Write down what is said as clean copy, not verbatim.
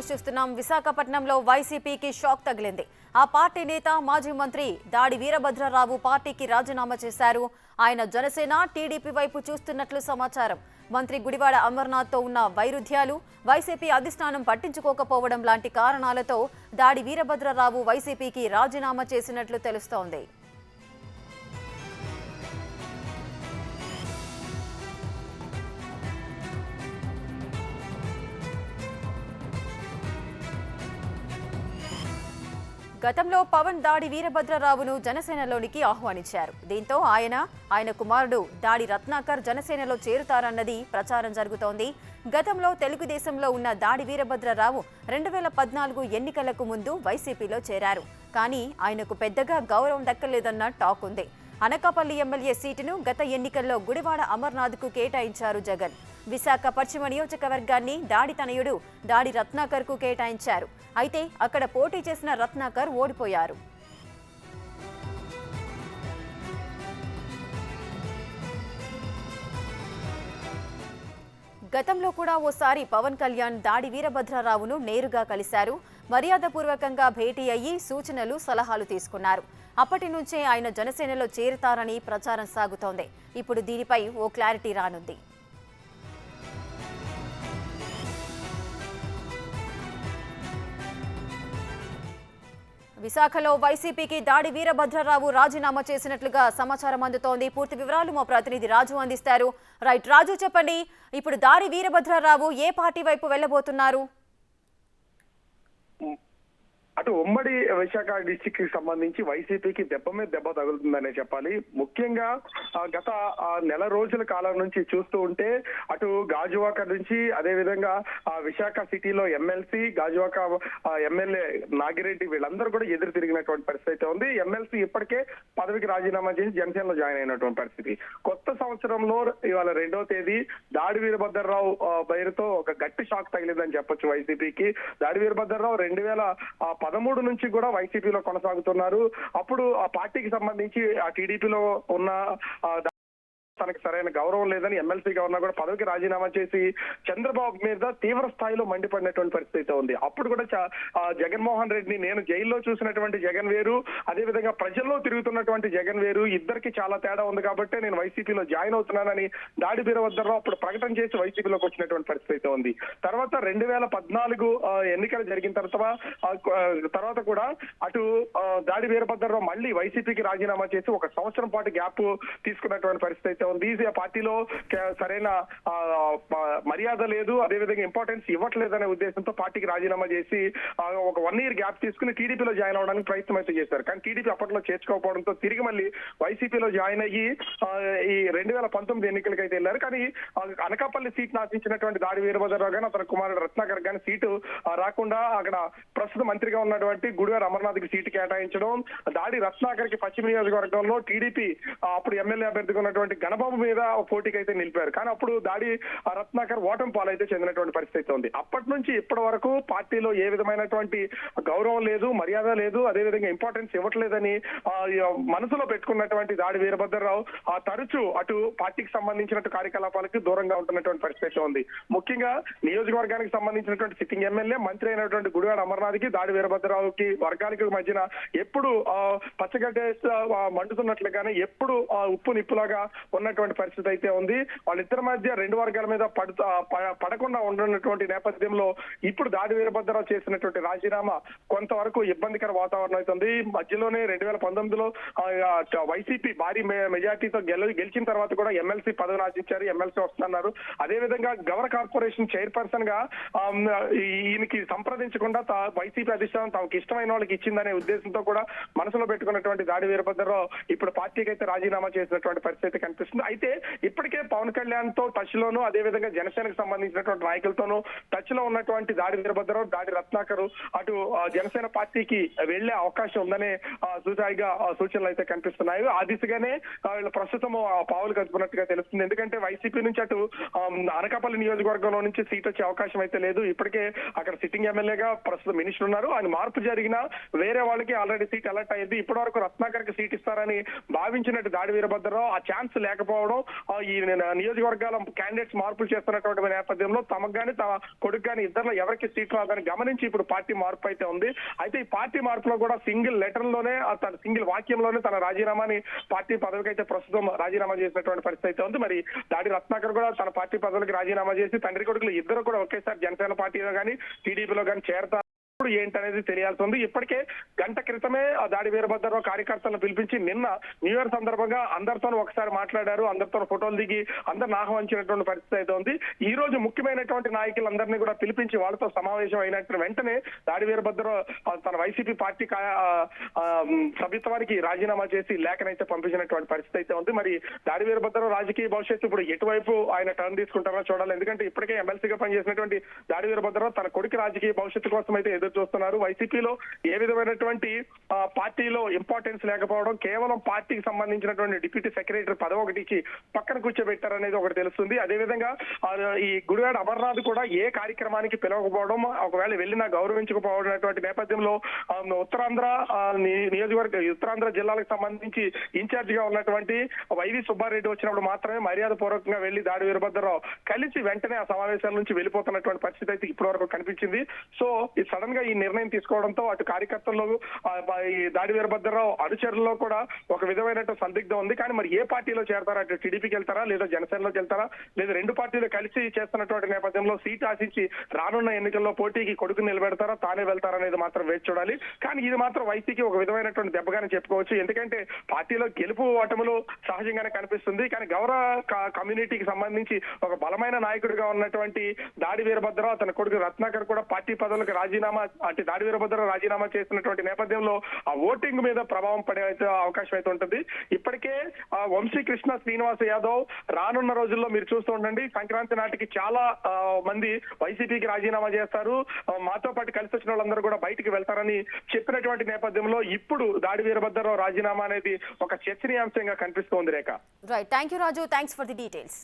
News చూస్తున్నాం. విశాఖపట్నంలో వైసీపీకి షాక్ తగిలింది. ఆ పార్టీ నేత మాజీ మంత్రి దాడి వీరభద్రరావు పార్టీకి రాజీనామా చేశారు. ఆయన జనసేన టీడీపీ వైపు చూస్తున్నట్లు సమాచారం. మంత్రి గుడివాడ అమర్నాథ్తో ఉన్న వైరుధ్యాలు, వైసీపీ అధిష్టానం పట్టించుకోకపోవడం లాంటి కారణాలతో దాడి వీరభద్రరావు వైసీపీకి రాజీనామా చేసినట్లు తెలుస్తోంది. గతంలో పవన్ దాడి వీరభద్రరావును జనసేనలోనికి ఆహ్వానించారు. దీంతో ఆయన కుమారుడు దాడి రత్నాకర్ జనసేనలో చేరుతారన్నది ప్రచారం జరుగుతోంది. గతంలో తెలుగుదేశంలో ఉన్న దాడి వీరభద్రరావు 2014 ఎన్నికలకు ముందు వైసీపీలో చేరారు. కానీ ఆయనకు పెద్దగా గౌరవం దక్కలేదన్న టాక్ ఉంది. అనకాపల్లి ఎమ్మెల్యే సీటును గత ఎన్నికల్లో గుడివాడ అమర్నాథ్కు కేటాయించారు జగన్. విశాఖ పశ్చిమ నియోజకవర్గాన్ని దాడి తనయుడు దాడి రత్నాకర్కు కేటాయించారు. అయితే అక్కడ పోటీ చేసిన రత్నాకర్ ఓడిపోయారు. గతంలో కూడా ఓసారి పవన్ కళ్యాణ్ దాడి వీరభద్రరావును నేరుగా కలిశారు. మర్యాదపూర్వకంగా భేటీ అయ్యి సూచనలు, సలహాలు తీసుకున్నారు. అప్పటి నుంచే ఆయన జనసేనలో చేరుతారని ప్రచారం సాగుతోంది. ఇప్పుడు దీనిపై ఓ క్లారిటీ రానుంది. విశాఖలో వైసీపీకి దాడి వీరభద్రరావు రాజీనామా చేసినట్లుగా సమాచారం అందుతోంది. పూర్తి వివరాలు మా ప్రతినిధి రాజు అందిస్తారు. రైట్ రాజు, చెప్పండి, ఇప్పుడు దాడి వీరభద్రరావు ఏ పార్టీ వైపు వెళ్లబోతున్నారు? అటు ఉమ్మడి విశాఖ డిస్టిక్ కి సంబంధించి వైసీపీకి దెబ్బ మీద దెబ్బ తగులుతుందనే చెప్పాలి. ముఖ్యంగా గత నెల రోజుల కాలం నుంచి చూస్తూ ఉంటే అటు గాజువాక నుంచి, అదే విధంగా విశాఖ సిటీలో ఎమ్మెల్సీ, గాజువాక ఎమ్మెల్యే నాగిరెడ్డి వీళ్ళందరూ కూడా ఎదురు తిరిగినటువంటి పరిస్థితి అయితే ఉంది. ఎమ్మెల్సీ ఇప్పటికే పదవికి రాజీనామా చేసి జనసేనలో జాయిన్ అయినటువంటి పరిస్థితి. కొత్త సంవత్సరంలో ఇవాళ 2వ తేదీ దాడి వీరభద్రరావు పేరుతో ఒక గట్టి షాక్ తగిలిందని చెప్పొచ్చు వైసీపీకి. దాడి వీరభద్రరావు 2013 నుంచి కూడా వైసీపీలో కొనసాగుతున్నారు. అప్పుడు ఆ పార్టీకి సంబంధించి ఆ టీడీపీలో ఉన్న తనకి సరైన గౌరవం లేదని ఎమ్మెల్సీగా ఉన్నా కూడా పదవికి రాజీనామా చేసి చంద్రబాబు మీద తీవ్ర స్థాయిలో మండిపడినటువంటి పరిస్థితి ఉంది. అప్పుడు కూడా జగన్మోహన్ రెడ్డిని నేను జైల్లో చూసినటువంటి జగన్ వేరు, అదే విధంగా ప్రజల్లో తిరుగుతున్నటువంటి జగన్ వేరు, ఇద్దరికి చాలా తేడా ఉంది కాబట్టి నేను వైసీపీలో జాయిన్ అవుతున్నానని దాడి వీరభద్రరావు అప్పుడు ప్రకటన చేసి వైసీపీలోకి వచ్చినటువంటి పరిస్థితి ఉంది. తర్వాత 2014 ఎన్నికలు జరిగిన తర్వాత కూడా అటు దాడి వీరభద్రరావు మళ్ళీ వైసీపీకి రాజీనామా చేసి 1 సంవత్సరం పాటు గ్యాప్ తీసుకున్నటువంటి పరిస్థితి ఉంది. పార్టీలో సరైన మర్యాద లేదు, అదేవిధంగా ఇంపార్టెన్స్ ఇవ్వట్లేదనే ఉద్దేశంతో పార్టీకి రాజీనామా చేసి ఒక 1 year గ్యాప్ తీసుకుని టీడీపీలో జాయిన్ అవడానికి ప్రయత్నం అయితే చేశారు. కానీ టీడీపీ అప్పట్లో చేర్చుకోకపోవడంతో తిరిగి మళ్ళీ వైసీపీలో జాయిన్ అయ్యి ఈ 2019 ఎన్నికలకి అయితే వెళ్ళారు. కానీ అనకాపల్లి సీట్ ఆశించినటువంటి దాడి వీరభద్రరావు గాని అతని కుమారుడు రత్నాకర్ గాని సీటు రాకుండా అక్కడ ప్రస్తుత మంత్రిగా ఉన్నటువంటి గుడివాడ అమర్నాథ్ కి సీటు కేటాయించడం, దాడి రత్నాకర్ కి పశ్చిమ నియోజకవర్గంలో టీడీపీ అప్పుడు ఎమ్మెల్యే అభ్యర్థిగా ఉన్నటువంటి గణబాబు మీద పోటీకి అయితే నిలిపారు. కానీ అప్పుడు దాడి రత్నాకర్ ఓటమి పాలైతే చెందినటువంటి పరిస్థితి ఉంది. అప్పటి నుంచి ఇప్పటి వరకు పార్టీలో ఏ విధమైనటువంటి గౌరవం లేదు, మర్యాద లేదు, అదేవిధంగా ఇంపార్టెన్స్ ఇవ్వట్లేదని మనసులో పెట్టుకున్నటువంటి దాడి వీరభద్రరావు తరచూ అటు పార్టీకి సంబంధించినట్టు కార్యకలాపాలకి దూరంగా ఉంటున్నటువంటి పరిస్థితి ఉంది. ముఖ్యంగా నియోజకవర్గానికి సంబంధించినటువంటి సిట్టింగ్ ఎమ్మెల్యే, మంత్రి అయినటువంటి గుడివాడ అమర్నాథ్ కి దాడి వీరభద్రరావుకి వర్గానికి మధ్యన ఎప్పుడు పచ్చగడ్డ మండుతున్నట్లుగానే ఎప్పుడు ఉప్పు నిప్పులాగా ఉన్నటువంటి పరిస్థితి అయితే ఉంది. వాళ్ళిద్దరి మధ్య 2 వర్గాల మీద పడకుండా ఉండనటువంటి నేపథ్యంలో ఇప్పుడు దాడి వీరభద్రరావు చేసినటువంటి రాజీనామా కొంతవరకు ఇబ్బందికర వాతావరణం అవుతుంది. మధ్యలోనే 2019లో వైసీపీ భారీ మెజార్టీతో గెలిచిన తర్వాత కూడా ఎమ్మెల్సీ పదవిని ఆశించారు, ఎమ్మెల్సీ వస్తున్నారు. అదేవిధంగా గవర్ కార్పొరేషన్ చైర్పర్సన్ గా ఈయనకి సంప్రదించకుండా వైసీపీ అధిష్టానం తమకు ఇష్టమైన వాళ్ళకి ఇచ్చిందనే ఉద్దేశంతో కూడా మనసులో పెట్టుకున్నటువంటి దాడి వీరభద్రరావు ఇప్పుడు పార్టీకి అయితే రాజీనామా చేసినటువంటి పరిస్థితి కనిపిస్తుంది. అయితే ఇప్పటికే పవన్ కళ్యాణ్ తో టచ్ లోను, అదే విధంగా జనసేనకు సంబంధించినటువంటి నాయకులతోనూ టచ్ లో ఉన్నటువంటి దాడి వీరభద్రరావు, దాడి రత్నాకర్ అటు జనసేన పార్టీకి వెళ్లే అవకాశం ఉందనే సూచనలు అయితే కనిపిస్తున్నాయి. ఆ దిశగానే వీళ్ళు ప్రస్తుతం పావులు కదుపున్నట్టుగా తెలుస్తుంది. ఎందుకంటే వైసీపీ నుంచి అటు అనకాపల్లి నియోజకవర్గంలో నుంచి సీట్ వచ్చే అవకాశం అయితే లేదు. ఇప్పటికే అక్కడ సిట్టింగ్ ఎమ్మెల్యేగా ప్రస్తుతం మినిస్టర్ ఉన్నారు. ఆయన మార్పు జరిగినా వేరే వాళ్ళకి ఆల్రెడీ సీట్ అలర్ట్ అయ్యింది. ఇప్పటి వరకు రత్నాకర్ కి సీట్ ఇస్తారని భావించినట్టు దాడి వీరభద్రరావు ఆ ఛాన్స్ లేకపోతే లేకపోవడం, ఈ నియోజకవర్గాల క్యాండిడేట్స్ మార్పులు చేస్తున్నటువంటి నేపథ్యంలో తమకు గాని తమ కొడుకు గాని ఇద్దరు ఎవరికి సీట్ రాదని గమనించి ఇప్పుడు పార్టీ మార్పు అయితే ఉంది. అయితే ఈ పార్టీ మార్పులో కూడా సింగిల్ లెటర్ లోనే తన సింగిల్ వాక్యంలోనే తన రాజీనామాని పార్టీ పదవికి అయితే ప్రస్తుతం రాజీనామా చేసినటువంటి పరిస్థితి అయితే ఉంది. మరి దాడి రత్నాకర్ కూడా తన పార్టీ పదవులకు రాజీనామా చేసి తండ్రి కొడుకులు ఇద్దరు కూడా ఒకేసారి జనసేన పార్టీలో కానీ టీడీపీలో కానీ చేరతారు ఏంటనేది తెలియాల్సి ఉంది. ఇప్పటికే గంట క్రితమే ఆ దాడి వీరభద్రరావు కార్యకర్తలను పిలిపించి నిన్న న్యూ ఇయర్ సందర్భంగా అందరితో ఒకసారి మాట్లాడారు, అందరితో ఫోటోలు దిగి అందరిని ఆహ్వానించినటువంటి పరిస్థితి అయితే ఉంది. ఈ రోజు ముఖ్యమైనటువంటి నాయకులందరినీ కూడా పిలిపించి వాళ్ళతో సమావేశం అయినట్టు వెంటనే దాడి వీరభద్రరావు తన వైసీపీ పార్టీ సభ్యత్వానికి రాజీనామా చేసి లేఖనైతే పంపించినటువంటి పరిస్థితి అయితే ఉంది. మరి దాడి వీరభద్రరావు రాజకీయ భవిష్యత్తు ఇప్పుడు ఎటువైపు ఆయన టర్న్ తీసుకుంటారో చూడాలి. ఎందుకంటే ఇప్పటికే ఎమ్మెల్సీగా పనిచేసినటువంటి దాడి వీరభద్రరావు తన కొడుకు రాజకీయ భవిష్యత్తు కోసం అయితే చూస్తున్నారు. వైసీపీలో ఏ విధమైనటువంటి పార్టీలో ఇంపార్టెన్స్ లేకపోవడం, కేవలం పార్టీకి సంబంధించినటువంటి డిప్యూటీ సెక్రటరీ పదవి ఒకటికి పక్కన కూర్చోబెట్టారనేది ఒకటి తెలుస్తుంది. అదేవిధంగా ఈ గుడివాడ అమర్నాథ్ కూడా ఏ కార్యక్రమానికి పిలవకపోవడం, ఒకవేళ వెళ్ళినా గౌరవించకపోవడం నేపథ్యంలో ఉత్తరాంధ్ర ఉత్తరాంధ్ర జిల్లాలకు సంబంధించి ఇన్ఛార్జ్ గా ఉన్నటువంటి వైవి సుబ్బారెడ్డి వచ్చినప్పుడు మాత్రమే మర్యాద పూర్వకంగా వెళ్లి దాడి వీరభద్రరావు కలిసి వెంటనే ఆ సమావేశాల నుంచి వెళ్ళిపోతున్నటువంటి పరిస్థితి అయితే ఇప్పటి వరకు కనిపించింది. సో ఈ సడన్ గా ఈ నిర్ణయం తీసుకోవడంతో అటు కార్యకర్తల్లో ఈ దాడి వీరభద్రరావు అనుచరుల్లో కూడా ఒక విధమైన సందిగ్ధం ఉంది. కానీ మరి ఏ పార్టీలో చేరతారా, అటు టీడీపీకి వెళ్తారా లేదా జనసేనలోకి వెళ్తారా లేదా రెండు పార్టీలు కలిసి చేస్తున్నటువంటి నేపథ్యంలో సీట్ ఆశించి రానున్న ఎన్నికల్లో పోటీకి కొడుకు నిలబెడతారా, తానే వెళ్తారా అనేది మాత్రం వేచి చూడాలి. కానీ ఇది మాత్రం వైసీపీకి ఒక విధమైనటువంటి దెబ్బగానే చెప్పుకోవచ్చు. ఎందుకంటే పార్టీలో గెలుపు ఓటములు సహజంగానే కనిపిస్తుంది. కానీ గౌరవ కమ్యూనిటీకి సంబంధించి ఒక బలమైన నాయకుడిగా ఉన్నటువంటి దాడి వీరభద్రరావు తన కొడుకు రత్నాకర్ కూడా పార్టీ పదవులకు రాజీనామా అంటే దాడి వీరభద్రరావు రాజీనామా చేస్తున్నటువంటి నేపథ్యంలో ఆ ఓటింగ్ మీద ప్రభావం పడే అవకాశం అయితే ఉంటుంది. ఇప్పటికే వంశీకృష్ణ శ్రీనివాస్ యాదవ్ రానున్న రోజుల్లో మీరు చూస్తూ ఉండండి, సంక్రాంతి నాటికి చాలా మంది వైసీపీకి రాజీనామా చేస్తారు, మాతో పాటు కలిసి వచ్చిన వాళ్ళందరూ కూడా బయటికి వెళ్తారని చెప్పినటువంటి నేపథ్యంలో ఇప్పుడు దాడి వీరభద్రరావు రాజీనామా అనేది ఒక చర్చనీయాంశంగా కనిపిస్తోంది. Rekha. Right, thank you Raju, thanks for the details.